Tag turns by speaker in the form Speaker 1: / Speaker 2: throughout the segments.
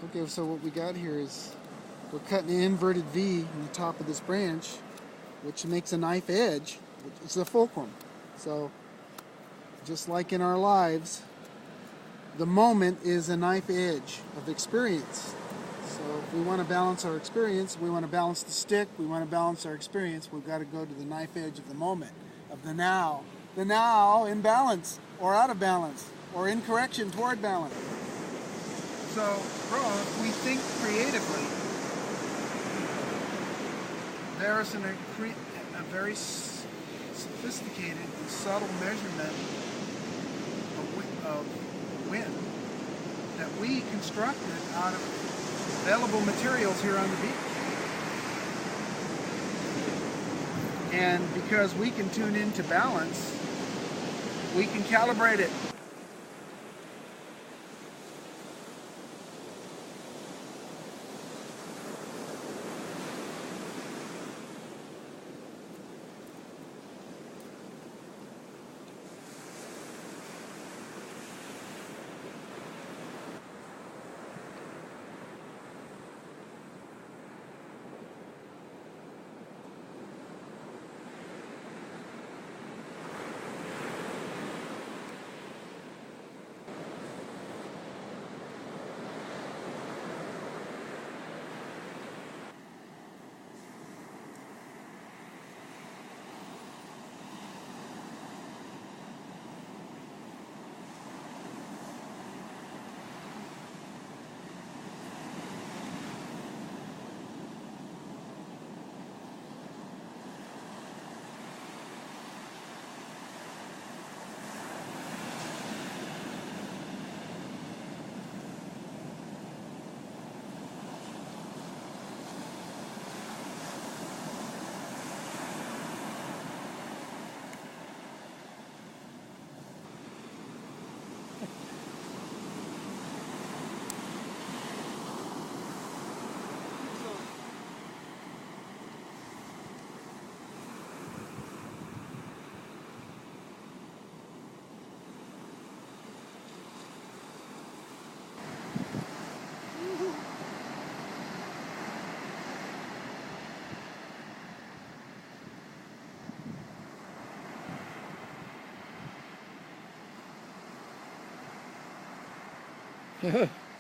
Speaker 1: Okay, so what we got here is we're cutting an inverted V in the top of this branch, which makes a knife edge. It's the fulcrum. So just like in our lives, the moment is a knife edge of experience. So if we want to balance our experience, we want to balance the stick, we want to balance our experience, we've got to go to the knife edge of the moment, of the now. The now in balance, or out of balance, or in correction toward balance. So, bro, if we think creatively, there's a very sophisticated and subtle measurement of wind that we constructed out of available materials here on the beach. And because we can tune into balance, we can calibrate it.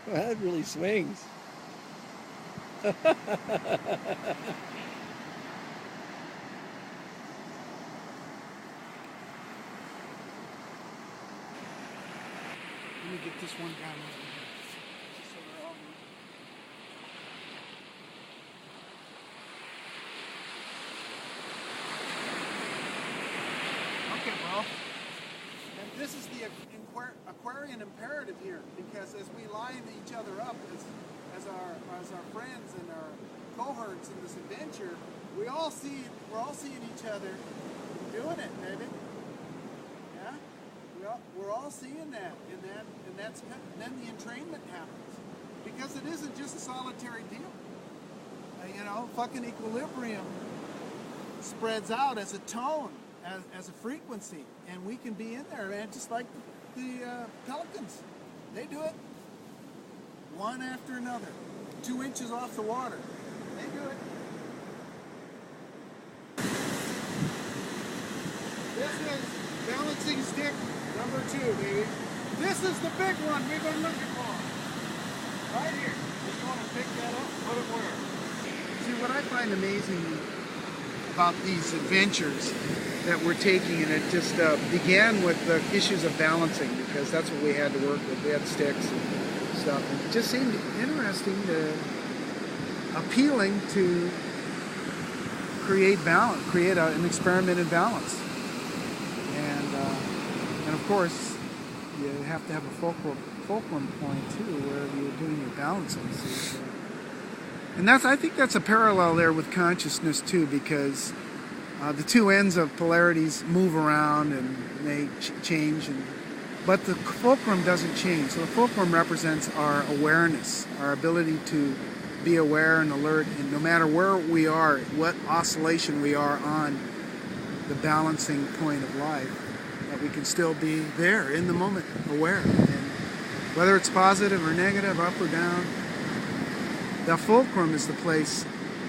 Speaker 2: That really swings.
Speaker 1: Let me get this one down over here. Just so we're all okay, bro. And this is the Aquarian imperative here, because as we line each other up as our friends and our cohorts in this adventure, we're all seeing each other doing it, baby. Yeah, we're all seeing that, and then the entrainment happens, because it isn't just a solitary deal. Fucking equilibrium spreads out as a tone, as a frequency, and we can be in there, man, just like the pelicans. They do it one after another, 2 inches off the water. They do it. This is balancing stick number 2, baby. This is the big one we've been looking for. Right here. Just want to pick that up, put it where? See, what I find amazing about these adventures that we're taking, and it just began with the issues of balancing, because that's what we had to work with. We had sticks and stuff, and it just seemed interesting, appealing to create balance, create an experiment in balance, and of course you have to have a fulcrum point too, where you're doing your balancing. So, and I think that's a parallel there with consciousness too, because the two ends of polarities move around and they change, but the fulcrum doesn't change. So the fulcrum represents our awareness, our ability to be aware and alert, and no matter where we are, what oscillation we are on the balancing point of life, that we can still be there in the moment, aware. And whether it's positive or negative, up or down, The fulcrum is the place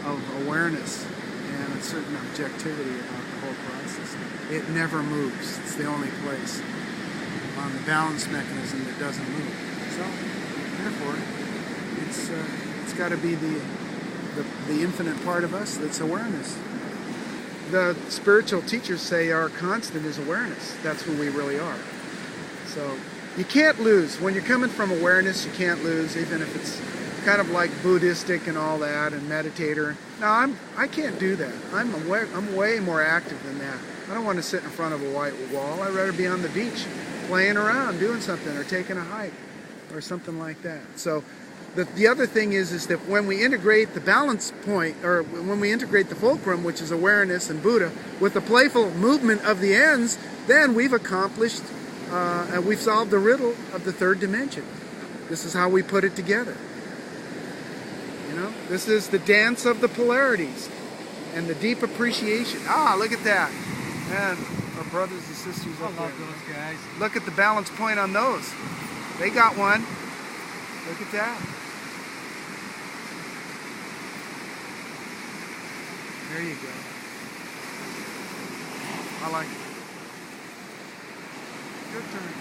Speaker 1: of awareness and a certain objectivity about the whole process. It never moves. It's the only place on the balance mechanism that doesn't move. So, therefore, it's got to be the infinite part of us that's awareness. The spiritual teachers say our constant is awareness. That's who we really are. So you can't lose. When you're coming from awareness, you can't lose, even if it's kind of like Buddhistic and all that and meditator. No, I can't do that. I'm way more active than that. I don't want to sit in front of a white wall. I'd rather be on the beach playing around, doing something, or taking a hike or something like that. So the other thing is that when we integrate the balance point, or when we integrate the fulcrum, which is awareness and Buddha, with the playful movement of the ends, then we've accomplished, we've solved the riddle of the third dimension. This is how we put it together. You know, this is the dance of the polarities and the deep appreciation. Ah, look at that. Man, our brothers and sisters up there.
Speaker 2: I love those guys.
Speaker 1: Look at the balance point on those. They got one. Look at that. There you go. I like it. Your turn.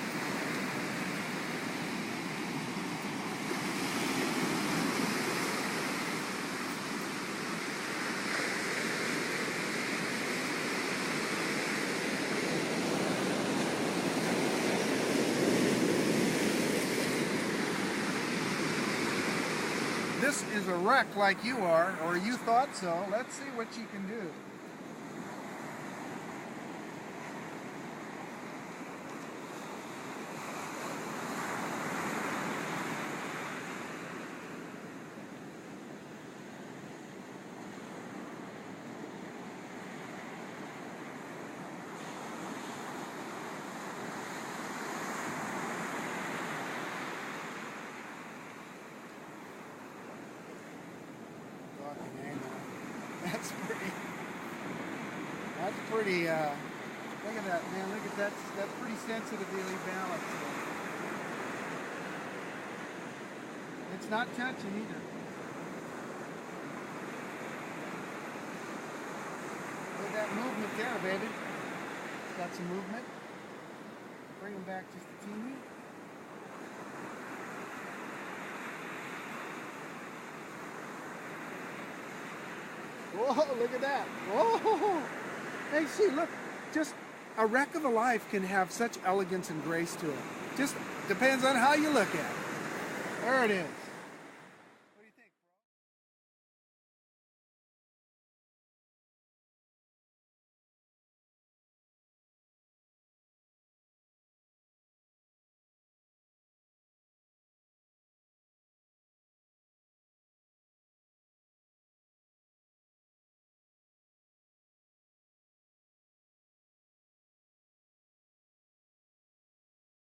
Speaker 1: This is a wreck like you are, or you thought so. Let's see what you can do. That's pretty, look at that, man, look at that, that's pretty sensitively balanced. It's not touching either. Look at that movement there, baby. Got some movement. Bring them back just a teeny. Whoa, look at that. Whoa. Hey, see, look, just a wreck of a life can have such elegance and grace to it. Just depends on how you look at it. There it is.